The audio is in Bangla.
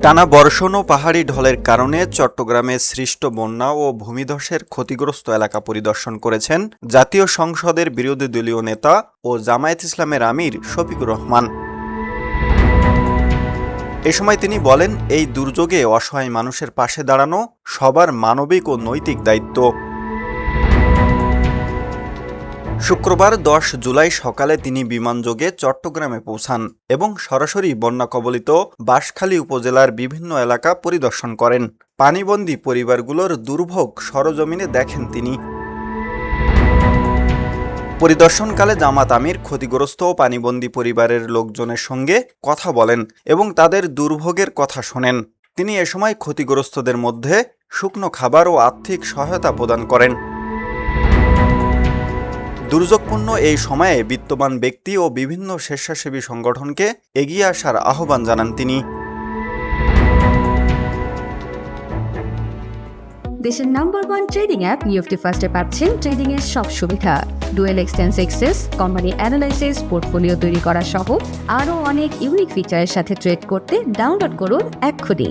টানা বর্ষণ ও পাহাড়ি ঢলের কারণে চট্টগ্রামে সৃষ্ট বন্যা ও ভূমিধসের ক্ষতিগ্রস্ত এলাকা পরিদর্শন করেছেন জাতীয় সংসদের বিরোধী দলীয় নেতা ও জামায়াত ইসলামের আমির শফিকুর রহমান। এ সময় তিনি বলেন, এই দুর্যোগে অসহায় মানুষের পাশে দাঁড়ানো সবার মানবিক ও নৈতিক দায়িত্ব। শুক্রবার 10 জুলাই সকালে তিনি বিমানযোগে চট্টগ্রামে পৌঁছান এবং সরাসরি বন্যা কবলিত বাঁশখালী উপজেলার বিভিন্ন এলাকা পরিদর্শন করেন। পানিবন্দী পরিবারগুলোর দুর্ভোগ সরজমিনে দেখেন তিনি। পরিদর্শনকালে জামাত আমির ক্ষতিগ্রস্ত ও পানিবন্দী পরিবারের লোকজনের সঙ্গে কথা বলেন এবং তাদের দুর্ভোগের কথা শোনেন। তিনি এ সময় ক্ষতিগ্রস্তদের মধ্যে শুকনো খাবার ও আর্থিক সহায়তা প্রদান করেন। দুর্যোগপূর্ণ এই সময়ে বিত্তবান ব্যক্তি ও বিভিন্ন স্বেচ্ছাসেবী সংগঠনকে এগিয়ে আসার আহ্বান জানান তিনি। দেশের নাম্বার 1 ট্রেডিং অ্যাপ নিফটি ফার্স্টে পাচ্ছেন ট্রেডিং এর সব সুবিধা, dual exchange access, company analysis, portfolio তৈরি করা সহ আরও অনেক ইউনিক ফিচারের সাথে ট্রেড করতে ডাউনলোড করুন এক্ষুনি।